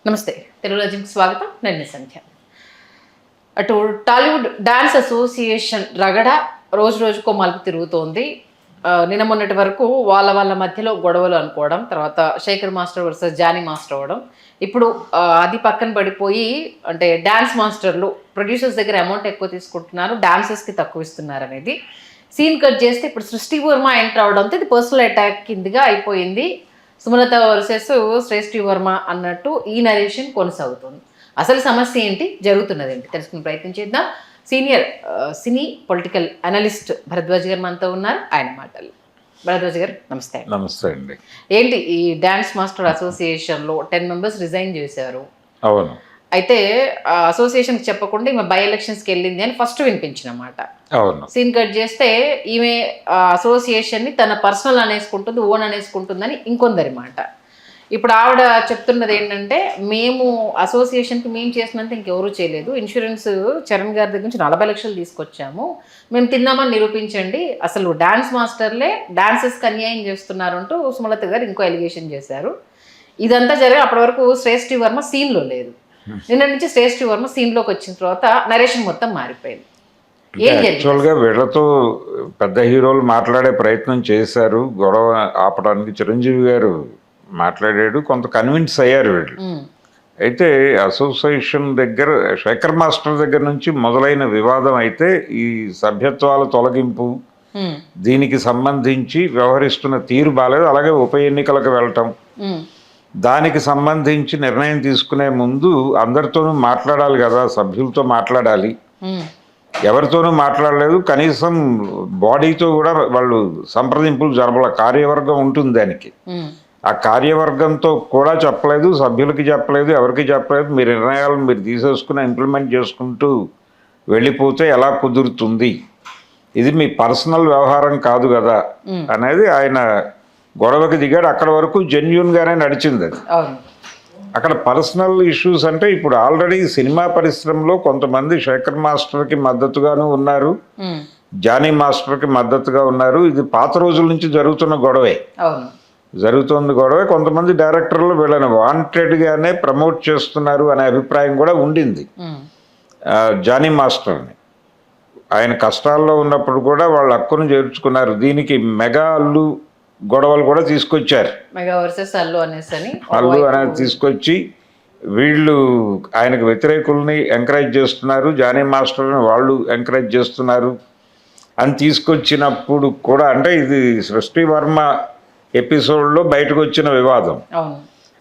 నమస్తే, తెలుగు రాజ్యంకి స్వాగతం. నేను సంధ్య. అటు టాలీవుడ్ డాన్స్ అసోసియేషన్ రగడ రోజు రోజుకో మలుపు తిరుగుతోంది. నిన్న మొన్నటి వరకు వాళ్ళ మధ్యలో గొడవలు అనుకోవడం, తర్వాత Shekhar master versus Jani master అవ్వడం, ఇప్పుడు అది పక్కన పడిపోయి అంటే డాన్స్ మాస్టర్లు ప్రొడ్యూసర్స్ దగ్గర అమౌంట్ ఎక్కువ తీసుకుంటున్నారు, డాన్సర్స్కి తక్కువ ఇస్తున్నారు అనేది సీన్ కట్ చేస్తే ఇప్పుడు సృష్టి వర్మ ఎంటర్ అవడంతో ఇది పర్సనల్ అటాక్ కిందిగా అయిపోయింది. సుమలత వర్సెస్ శ్రేష్ఠి వర్మ అన్నట్టు ఈ నరేషన్ కొనసాగుతుంది. అసలు సమస్య ఏంటి, జరుగుతున్నది ఏంటి తెలుసుకునే ప్రయత్నం చేద్దాం. సీనియర్ సినీ పొలిటికల్ అనలిస్ట్ భరద్వాజ్ గారు మనతో ఉన్నారు. ఆయన మాటలు. భరద్వాజ్ గారు నమస్తే. నమస్తే అండి. ఏంటి ఈ డాన్స్ మాస్టర్ అసోసియేషన్లో 10 మెంబర్స్ రిజైన్ చేశారు. అవును. అయితే అసోసియేషన్కి చెప్పకుండా ఈమె బై ఎలక్షన్స్కి వెళ్ళింది అని ఫస్ట్ వినిపించినమాట. అవును. సీన్ కట్ చేస్తే ఈమె అసోసియేషన్ని తన పర్సనల్ అనేసుకుంటుంది, ఓన్ అనేసుకుంటుందని ఇంకొందరి మాట. ఇప్పుడు ఆవిడ చెప్తున్నది ఏంటంటే, మేము అసోసియేషన్కి మేము చేసినంత ఇంకెవరూ చేయలేదు, ఇన్సూరెన్స్ చరణ్ గారి దగ్గర నుంచి 40 లక్షలు తీసుకొచ్చాము, మేము తిన్నామని నిరూపించండి, అసలు డాన్స్ మాస్టర్లే డాన్సర్స్కి అన్యాయం చేస్తున్నారు అంటూ సుమలత గారు ఇంకో ఎలిగేషన్ చేశారు. ఇదంతా జరిగి అప్పటి వరకు శ్రేష్ఠి వర్మ సీన్లో లేదు. నిన్న నుంచి శ్రేష్ఠి వర్మ సీన్లోకి వచ్చిన తర్వాత నరేషన్ మొత్తం మారిపోయింది. యాక్చువల్గా వీళ్ళతో పెద్ద హీరోలు మాట్లాడే ప్రయత్నం చేశారు, గొడవ ఆపడానికి చిరంజీవి గారు మాట్లాడాడు, కొంత కన్విన్స్ అయ్యారు వీళ్ళు. అయితే అసోసియేషన్ దగ్గర శేఖర్ మాస్టర్ దగ్గర నుంచి మొదలైన వివాదం అయితే ఈ సభ్యత్వాల తొలగింపు దీనికి సంబంధించి వ్యవహరిస్తున్న తీరు బాలేదు. అలాగే ఉప ఎన్నికలకు వెళ్ళటం, దానికి సంబంధించి నిర్ణయం తీసుకునే ముందు అందరితోనూ మాట్లాడాలి కదా, సభ్యులతో మాట్లాడాలి. ఎవరితోనూ మాట్లాడలేదు, కనీసం బాడీతో కూడా వాళ్ళు సంప్రదింపులు జరపల. కార్యవర్గం ఉంటుంది దానికి, ఆ కార్యవర్గంతో కూడా చెప్పలేదు, సభ్యులకి చెప్పలేదు, ఎవరికి చెప్పలేదు. మీ నిర్ణయాలను మీరు తీసేసుకుని ఇంప్లిమెంట్ చేసుకుంటూ వెళ్ళిపోతే ఎలా కుదురుతుంది, ఇది మీ పర్సనల్ వ్యవహారం కాదు కదా అనేది ఆయన గొడవకి దిగాడు. అక్కడ వరకు జెన్యూన్గానే నడిచింది అది. అక్కడ పర్సనల్ ఇష్యూస్ అంటే ఇప్పుడు ఆల్రెడీ సినిమా పరిశ్రమలో కొంతమంది శేఖర్ మాస్టర్కి మద్దతుగాను ఉన్నారు, జానీ మాస్టర్కి మద్దతుగా ఉన్నారు. ఇది పాత రోజుల నుంచి జరుగుతున్న గొడవే. కొంతమంది డైరెక్టర్లు వీళ్ళని వాంటెడ్గానే ప్రమోట్ చేస్తున్నారు అనే అభిప్రాయం కూడా ఉండింది. జానీ మాస్టర్ని ఆయన కష్టాల్లో ఉన్నప్పుడు కూడా వాళ్ళ హక్కును చేర్చుకున్నారు. దీనికి మెగా అల్లు గొడవలు కూడా తీసుకొచ్చారు. అల్లు అనేది తీసుకొచ్చి వీళ్ళు ఆయనకు వ్యతిరేకుల్ని ఎంకరేజ్ చేస్తున్నారు, జానీ మాస్టర్ని వాళ్ళు ఎంకరేజ్ చేస్తున్నారు అని తీసుకొచ్చినప్పుడు కూడా, అంటే ఇది సృష్టి వర్మ ఎపిసోడ్లో బయటకు వచ్చిన వివాదం.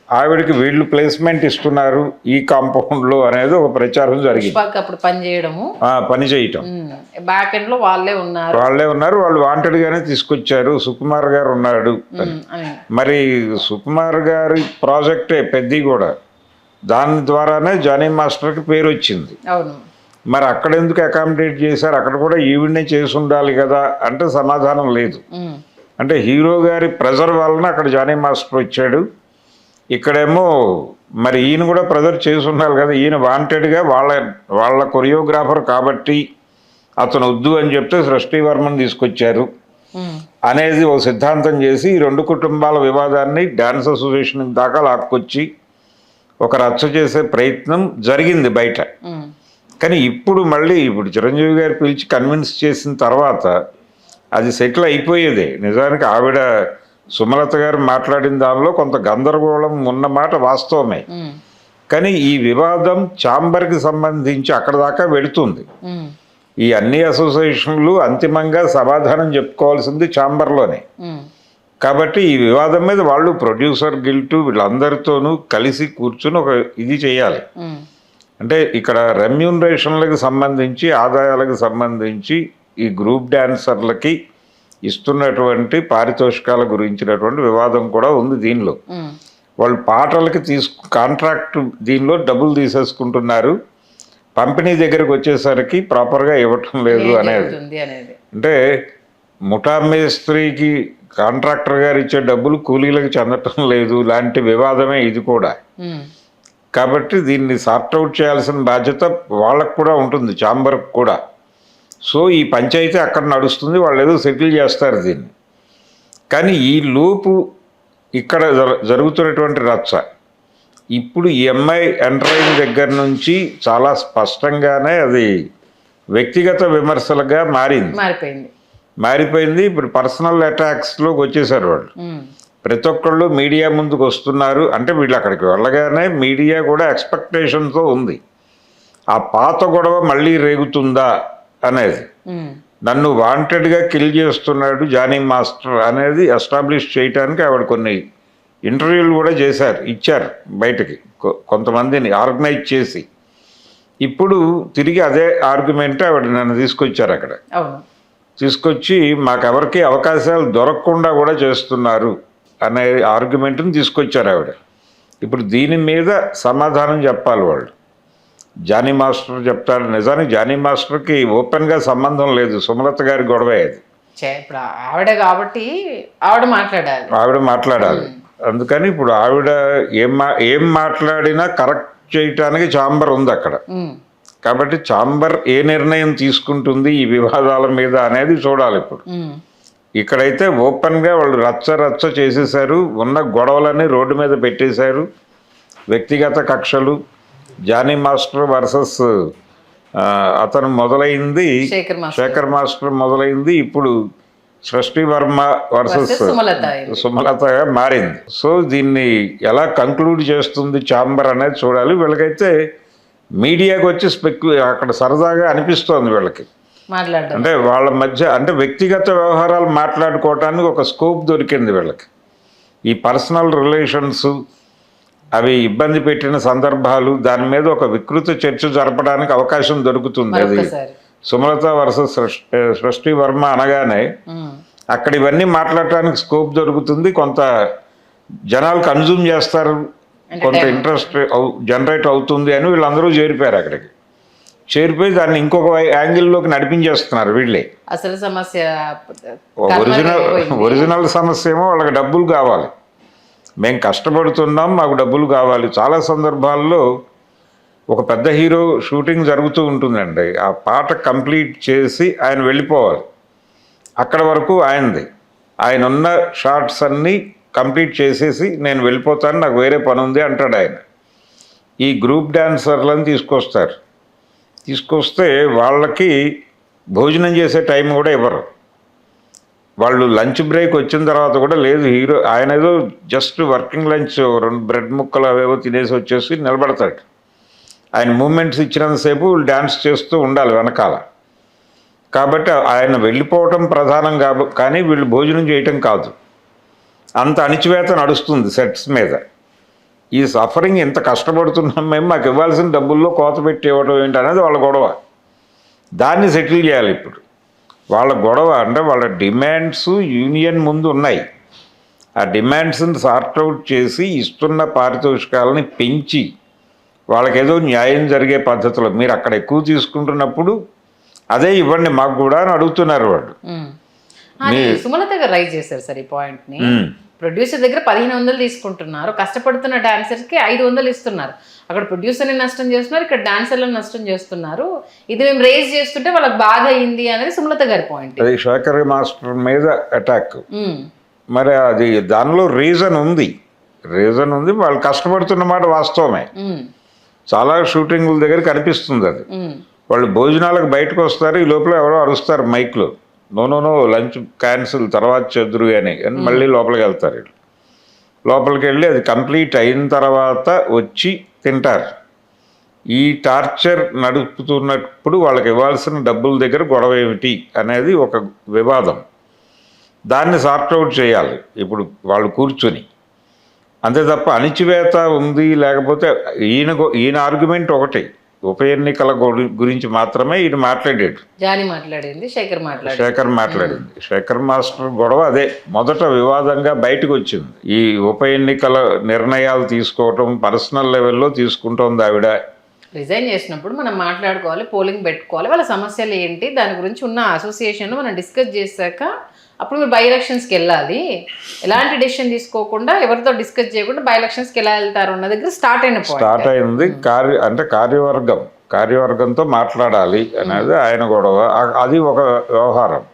ఆవిడకి వీళ్ళు ప్లేస్మెంట్ ఇస్తున్నారు ఈ కాంపౌండ్లో అనేది ఒక ప్రచారం జరిగింది. అప్పుడు పని చేయటం బ్యాక్ ఎండ్ లో వాళ్ళే ఉన్నారు, వాళ్ళు వాంటెడ్గానే తీసుకొచ్చారు. సుకుమార్ గారు ఉన్నాడు, మరి సుకుమార్ గారి ప్రాజెక్టే పెద్ద కూడా, దాని ద్వారానే జానీ మాస్టర్కి పేరు వచ్చింది. మరి అక్కడ ఎందుకు అకామిడేట్ చేశారు, అక్కడ కూడా ఈవిడ్నే చేసి ఉండాలి కదా అంటే సమాధానం లేదు. అంటే హీరో గారి ప్రెజర్ వలన అక్కడ జానీ మాస్టర్ వచ్చాడు, ఇక్కడేమో మరి ఈయన కూడా ప్రెజర్ చేసి ఉండాలి కదా, ఈయన వాంటెడ్గా వాళ్ళ కొరియోగ్రాఫర్ కాబట్టి అతను వద్దు అని చెప్తే సృష్టి వర్మని తీసుకొచ్చారు అనేది ఒక సిద్ధాంతం చేసి ఈ రెండు కుటుంబాల వివాదాన్ని డాన్స్ అసోసియేషన్ దాకా లాక్కొచ్చి ఒక రచ్చ చేసే ప్రయత్నం జరిగింది బయట. కానీ ఇప్పుడు చిరంజీవి గారు పిలిచి కన్విన్స్ చేసిన తర్వాత అది సెటిల్ అయిపోయేదే. నిజానికి ఆవిడ సుమలత గారు మాట్లాడిన దానిలో కొంత గందరగోళం ఉన్నమాట వాస్తవమే. కానీ ఈ వివాదం ఛాంబర్కి సంబంధించి అక్కడ దాకా వెళుతుంది. ఈ అన్ని అసోసియేషన్లు అంతిమంగా సమాధానం చెప్పుకోవాల్సింది ఛాంబర్లోనే. కాబట్టి ఈ వివాదం మీద వాళ్ళు ప్రొడ్యూసర్ గిల్టు వీళ్ళందరితోనూ కలిసి కూర్చుని ఒక ఇది చేయాలి. అంటే ఇక్కడ రెమ్యూనరేషన్లకు సంబంధించి, ఆదాయాలకు సంబంధించి ఈ గ్రూప్ డాన్సర్లకి ఇస్తున్నటువంటి పారితోషికాల గురించినటువంటి వివాదం కూడా ఉంది దీనిలో. వాళ్ళు పాటలకి కాంట్రాక్ట్ దీనిలో డబ్బులు తీసేసుకుంటున్నారు, పంపిణీ దగ్గరకు వచ్చేసరికి ప్రాపర్గా ఇవ్వటం లేదు అనేది. అంటే ముఠా మేస్త్రికి కాంట్రాక్టర్ గారు ఇచ్చే డబ్బులు కూలీలకు చెందటం లేదు లాంటి వివాదమే ఇది కూడా. కాబట్టి దీన్ని సార్ట్అవుట్ చేయాల్సిన బాధ్యత వాళ్ళకు కూడా ఉంటుంది, ఛాంబర్కి కూడా. సో ఈ పంచాయతీ అక్కడ నడుస్తుంది, వాళ్ళు ఏదో సెటిల్ చేస్తారు దీన్ని. కానీ ఈ లోపు ఇక్కడ జరుగుతున్నటువంటి రచ్చ ఇప్పుడు ఈ అమ్మాయి ఎంటర్ అయిన దగ్గర నుంచి చాలా స్పష్టంగానే అది వ్యక్తిగత విమర్శలుగా మారిపోయింది. ఇప్పుడు పర్సనల్ అటాక్స్లోకి వచ్చేసారు వాళ్ళు. ప్రతి ఒక్కళ్ళు మీడియా ముందుకు వస్తున్నారు. అంటే వీళ్ళు అక్కడికి వెళ్ళగానే మీడియా కూడా ఎక్స్పెక్టేషన్తో ఉంది. ఆ పాత గొడవ మళ్ళీ రేగుతుందా అనేది, నన్ను వాంటెడ్గా కిల్ చేస్తున్నాడు జానీ మాస్టర్ అనేది ఎస్టాబ్లిష్ చేయడానికి ఆవిడ కొన్ని ఇంటర్వ్యూలు కూడా ఇచ్చారు బయటకి, కొంతమందిని ఆర్గనైజ్ చేసి. ఇప్పుడు తిరిగి అదే ఆర్గ్యుమెంట్ ఆవిడ నన్ను తీసుకొచ్చారు అక్కడ. తీసుకొచ్చి మాకెవరికి అవకాశాలు దొరకకుండా కూడా చేస్తున్నారు అనే ఆర్గ్యుమెంట్ని తీసుకొచ్చారు ఆవిడ. ఇప్పుడు దీని మీద సమాధానం చెప్పాలి వాళ్ళు. జానీ మాస్టర్ చెప్తాడు. నిజానికి జానీ మాస్టర్కి ఓపెన్గా సంబంధం లేదు, సుమలత గారి గొడవే అది. ఇప్పుడు ఆవిడ కాబట్టి ఆవిడ మాట్లాడాలి. అందుకని ఇప్పుడు ఆవిడ ఏం మాట్లాడినా కరెక్ట్ చేయటానికి ఛాంబర్ ఉంది అక్కడ. కాబట్టి ఛాంబర్ ఏ నిర్ణయం తీసుకుంటుంది ఈ వివాదాల మీద అనేది చూడాలి. ఇప్పుడు ఇక్కడైతే ఓపెన్గా వాళ్ళు రచ్చ చేసేసారు. ఉన్న గొడవలన్నీ రోడ్డు మీద పెట్టేశారు. వ్యక్తిగత కక్షలు, జానీ మాస్టర్ వర్సెస్ అతను మొదలైంది, శేఖర్ మాస్టర్ మొదలైంది. ఇప్పుడు సృష్టి వర్మ వర్సెస్ సుమలతగా మారింది. సో దీన్ని ఎలా కంక్లూడ్ చేస్తుంది ఛాంబర్ అనేది చూడాలి. వీళ్ళకైతే మీడియాకి వచ్చి అక్కడ సరదాగా అనిపిస్తోంది వీళ్ళకి. అంటే వాళ్ళ మధ్య అంటే వ్యక్తిగత వ్యవహారాలు మాట్లాడుకోవటానికి ఒక స్కోప్ దొరికింది వీళ్ళకి. ఈ పర్సనల్ రిలేషన్స్ అవి ఇబ్బంది పెట్టిన సందర్భాలు, దాని మీద ఒక వికృత చర్చ జరపడానికి అవకాశం దొరుకుతుంది. అది సుమలత వర్సెస్ సృష్టి వర్మ అనగానే అక్కడ ఇవన్నీ మాట్లాడటానికి స్కోప్ దొరుకుతుంది. కొంత జనాలు కన్జ్యూమ్ చేస్తారు, కొంత ఇంట్రెస్ట్ జనరేట్ అవుతుంది అని వీళ్ళందరూ చేరిపోయారు అక్కడికి. చేరిపోయి దాన్ని ఇంకొక యాంగిల్లోకి నడిపించేస్తున్నారు వీళ్ళే. అసలు సమస్య ఒరిజినల్ సమస్య ఏమో వాళ్ళకి డబ్బులు కావాలి, మేము కష్టపడుతున్నాం, మాకు డబ్బులు కావాలి. చాలా సందర్భాల్లో ఒక పెద్ద హీరో షూటింగ్ జరుగుతూ ఉంటుందండి, ఆ పాట కంప్లీట్ చేసి ఆయన వెళ్ళిపోవాలి. అక్కడ వరకు ఆయనది. ఆయన ఉన్న షార్ట్స్ అన్నీ కంప్లీట్ చేసేసి నేను వెళ్ళిపోతాను, నాకు వేరే పని ఉంది అంటాడు ఆయన. ఈ గ్రూప్ డాన్సర్లను తీసుకొస్తే వాళ్ళకి భోజనం చేసే టైం కూడా ఇవ్వరు. వాళ్ళు లంచ్ బ్రేక్ వచ్చిన తర్వాత కూడా లేదు, హీరో ఆయన ఏదో జస్ట్ వర్కింగ్ లంచ్ 2 బ్రెడ్ ముక్కలు అవేవో తినేసి వచ్చేసి నిలబడతాడు. ఆయన మూమెంట్స్ ఇచ్చినంతసేపు వీళ్ళు డ్యాన్స్ చేస్తూ ఉండాలి వెనకాల. కాబట్టి ఆయన వెళ్ళిపోవటం ప్రధానం కానీ వీళ్ళు భోజనం చేయటం కాదు. అంత అణిచివేత నడుస్తుంది సెట్స్ మీద. ఈ సఫరింగ్ ఎంత కష్టపడుతున్నాం మేము, మాకు ఇవ్వాల్సిన డబ్బుల్లో కోత పెట్టి ఇవ్వడం ఏంటి అనేది వాళ్ళ గొడవ. దాన్ని సెటిల్ చేయాలి ఇప్పుడు. వాళ్ళ గొడవ అంటే వాళ్ళ డిమాండ్స్ యూనియన్ ముందు ఉన్నాయి. ఆ డిమాండ్స్ని సార్ట్అవుట్ చేసి ఇస్తున్న పారితోషికాలని పెంచి వాళ్ళకేదో న్యాయం జరిగే పద్ధతిలో, మీరు అక్కడ ఎక్కువ తీసుకుంటున్నప్పుడు అదే ఇవ్వండి మాకు కూడా అని అడుగుతున్నారు వాళ్ళు. సుమలత గారు రైజ్ చేశారు సార్ ఈ పాయింట్ని. ప్రొడ్యూసర్ దగ్గర 1500 తీసుకుంటున్నారు, కష్టపడుతున్న డాన్సర్స్కి 500 ఇస్తున్నారు. అక్కడ ప్రొడ్యూసర్ని నష్టం చేస్తున్నారు, ఇక్కడ డాన్సర్లను నష్టం చేస్తున్నారు. ఇది మేము రేజ్ చేస్తుంటే వాళ్ళకి బాగా అయింది అనేది సుమలత గారి పాయింట్. అది శేఖర్ మాస్టర్ మీద అటాక్. మరి అది దానిలో రీజన్ ఉంది. వాళ్ళు కష్టపడుతున్న మాట వాస్తవమే. చాలా షూటింగుల దగ్గర కనిపిస్తుంది అది. వాళ్ళు భోజనాలకు బయటకు వస్తారు, ఈ లోపల ఎవరో అరుస్తారు మైక్లో, నో లంచ్ క్యాన్సిల్ తర్వాత చెదురు అని మళ్ళీ లోపలికి వెళ్తారు. లోపలికి వెళ్ళి అది కంప్లీట్ అయిన తర్వాత వచ్చి తింటారు. ఈ టార్చర్ నడుపుతున్నప్పుడు వాళ్ళకి ఇవ్వాల్సిన డబ్బుల దగ్గర గొడవ ఏమిటి అనేది ఒక వివాదం. దాన్ని సార్ట్అవుట్ చేయాలి ఇప్పుడు వాళ్ళు కూర్చొని. అంతే తప్ప అణిచివేత ఉంది లేకపోతే ఈయన ఆర్గ్యుమెంట్ ఒకటి, ఉప ఎన్నికల గురించి మాత్రమే ఈయన మాట్లాడాడు. శేఖర్ మాట్లాడింది. శేఖర్ మాస్టర్ గొడవ అదే మొదట వివాదంగా బయటకు వచ్చింది. ఈ ఉప ఎన్నికల నిర్ణయాలు తీసుకోవటం పర్సనల్ లెవెల్లో తీసుకుంటోంది ఆవిడ. రిజైన్ చేసినప్పుడు మనం మాట్లాడుకోవాలి, పోలింగ్ పెట్టుకోవాలి, వాళ్ళ సమస్యలు ఏంటి, దాని గురించి ఉన్న అసోసియేషన్లో మనం డిస్కస్ చేశాక అప్పుడు మీరు బై ఎలక్షన్స్కి వెళ్ళాలి. ఎలాంటి డెసిషన్ తీసుకోకుండా ఎవరితో డిస్కస్ చేయకుండా బై ఎలక్షన్స్కి ఎలా వెళ్తారు అన్న దగ్గర స్టార్ట్ అయింది. కార్యవర్గంతో మాట్లాడాలి అనేది ఆయన గొడవ. అది ఒక వ్యవహారం.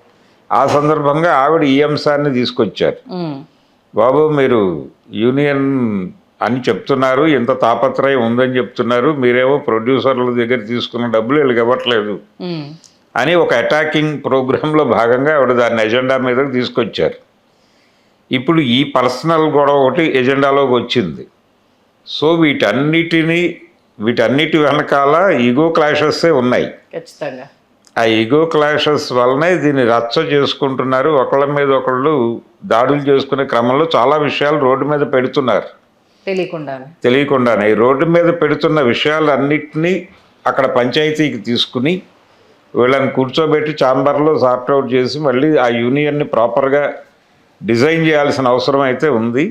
ఆ సందర్భంగా ఆవిడ ఈ అంశాన్ని తీసుకొచ్చారు. బాబు మీరు యూనియన్ అని చెప్తున్నారు, ఇంత తాపత్రయం ఉందని చెప్తున్నారు, మీరేమో ప్రొడ్యూసర్ల దగ్గర తీసుకున్న డబ్బులు వీళ్ళకి ఇవ్వట్లేదు అని ఒక అటాకింగ్ ప్రోగ్రాంలో భాగంగా ఆవిడ దాన్ని ఎజెండా మీదకి తీసుకొచ్చారు. ఇప్పుడు ఈ పర్సనల్ గొడవ ఒకటి ఎజెండాలోకి వచ్చింది. సో వీటన్నిటి వెనకాల ఈగో క్లాషెస్సే ఉన్నాయి. ఖచ్చితంగా ఆ ఈగో క్లాషెస్ వల్లనే దీన్ని రచ్చ చేసుకుంటున్నారు. ఒకళ్ళ మీద ఒకళ్ళు దాడులు చేసుకునే క్రమంలో చాలా విషయాలు రోడ్డు మీద పెడుతున్నారు తెలియకుండానే. ఈ రోడ్డు మీద పెడుతున్న విషయాలన్నింటినీ అక్కడ పంచాయతీకి తీసుకుని వీళ్ళని కూర్చోబెట్టి ఛాంబర్లో సార్ట్అవుట్ చేసి మళ్ళీ ఆ యూనియన్ని ప్రాపర్గా డిజైన్ చేయాల్సిన అవసరం అయితే ఉంది.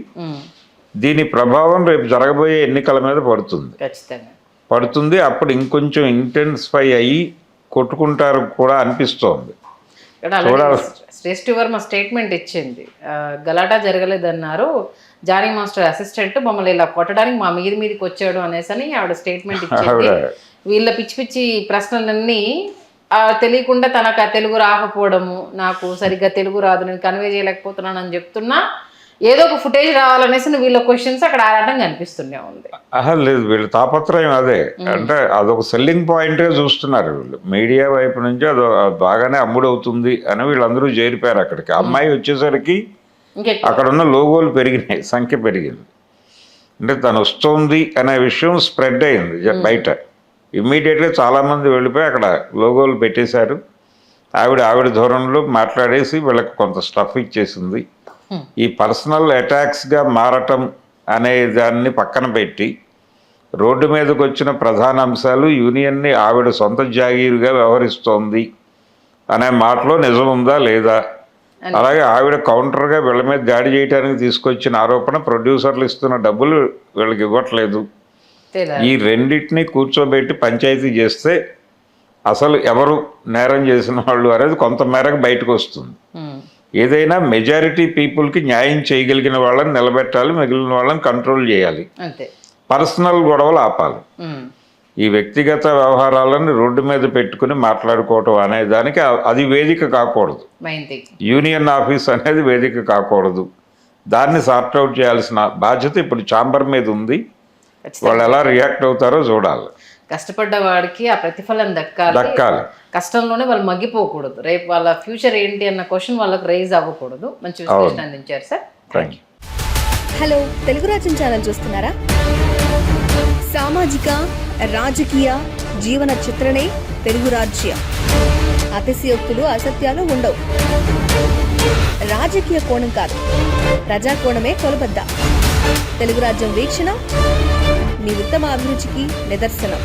దీని ప్రభావం రేపు జరగబోయే ఎన్నికల మీద పడుతుంది. అప్పుడు ఇంకొంచెం ఇంటెన్సిఫై అయ్యి కొట్టుకుంటారు కూడా అనిపిస్తోంది. శ్రేష్ఠి వర్మ స్టేట్మెంట్ ఇచ్చింది, గలాటా జరగలేదన్నారు, జానీ మాస్టర్ అసిస్టెంట్ మమ్మల్ని ఇలా కొట్టడానికి మా మీదికి వచ్చాడు అనేసి ఆవిడ స్టేట్మెంట్ ఇచ్చింది. వీళ్ళ పిచ్చి పిచ్చి ప్రశ్నలన్నీ తెలియకుండా తనకు ఆ తెలుగు రాకపోవడము, నాకు సరిగ్గా తెలుగు రాదు, నేను కన్వే చేయలేకపోతున్నాను అని చెప్తున్నా, ఏదో ఒక ఫుటేజ్ రావాలనేసి వీళ్ళ క్వశ్చన్స్ అక్కడ ఆడటం కనిపిస్తూనే ఉంది. లేదు, వీళ్ళ తాపత్రయం అదే. అంటే అదొక సెల్లింగ్ పాయింట్గా చూస్తున్నారు వీళ్ళు. మీడియా వైపు నుంచి అది బాగానే అమ్ముడవుతుంది అని వీళ్ళందరూ చేరిపోయారు అక్కడికి. అమ్మాయి వచ్చేసరికి అక్కడ ఉన్న లోగోలు పెరిగినాయి, సంఖ్య పెరిగింది. అంటే తను వస్తుంది అనే విషయం స్ప్రెడ్ అయింది బయట. ఇమ్మీడియట్గా చాలామంది వెళ్ళిపోయి అక్కడ లోగోలు పెట్టేశారు. ఆవిడ ధోరణిలో మాట్లాడేసి వీళ్ళకి కొంత స్టఫ్ ఇచ్చేసింది. ఈ పర్సనల్ అటాక్స్గా మారటం అనే దాన్ని పక్కన పెట్టి రోడ్డు మీదకి వచ్చిన ప్రధాన అంశాలు యూనియన్ని ఆవిడ సొంత జాగీరుగా వ్యవహరిస్తోంది అనే మాటలో నిజం ఉందా లేదా, అలాగే ఆవిడ కౌంటర్గా వీళ్ళ మీద దాడి చేయడానికి తీసుకొచ్చిన ఆరోపణ ప్రొడ్యూసర్లు ఇస్తున్న డబ్బులు వీళ్ళకి ఇవ్వట్లేదు. ఈ రెండింటినీ కూర్చోబెట్టి పంచాయతీ చేస్తే అసలు ఎవరు నేరం చేసిన వాళ్ళు అనేది కొంత మేరకు బయటకు వస్తుంది. ఏదైనా మెజారిటీ పీపుల్కి న్యాయం చేయగలిగిన వాళ్ళని నిలబెట్టాలి, మిగిలిన వాళ్ళని కంట్రోల్ చేయాలి, పర్సనల్ గొడవలు ఆపాలి. ఈ వ్యక్తిగత వ్యవహారాలను రోడ్డు మీద పెట్టుకుని మాట్లాడుకోవటం అనే దానికి అది వేదిక కాకూడదు. యూనియన్ ఆఫీస్ అనేది వేదిక కాకూడదు. దాన్ని సార్ట్అవుట్ చేయాల్సిన బాధ్యత ఇప్పుడు ఛాంబర్ మీద ఉంది. వాళ్ళు ఎలా రియాక్ట్ అవుతారో చూడాలి. కష్టపడ్డ వాడికి ఆ ప్రతిఫలం దక్కాలి. కష్టంలోనే వాళ్ళు మగ్గిపోకూడదు. రేపు వాళ్ళ ఫ్యూచర్ ఏంటి అన్న క్వశ్చన్ వాళ్ళకి రైజ్ అవ్వకూడదు. మంచి విశ్లేషణ అందించారు sir. Thank you. Hello, Telugu రాజ్యం ఛానల్ చూస్తున్నారా? సామాజిక రాజకీయ జీవన చిత్రణే తెలుగు రాజ్యం. అతిశయోక్తులు అసత్యాలు ఉండవు. రాజకీయ కోణం కాదు, ప్రజా కోణమే కొలబద్ద. తెలుగు రాజ్యం వీక్షణ మీ ఉత్తమ అభిరుచికి నిదర్శనం.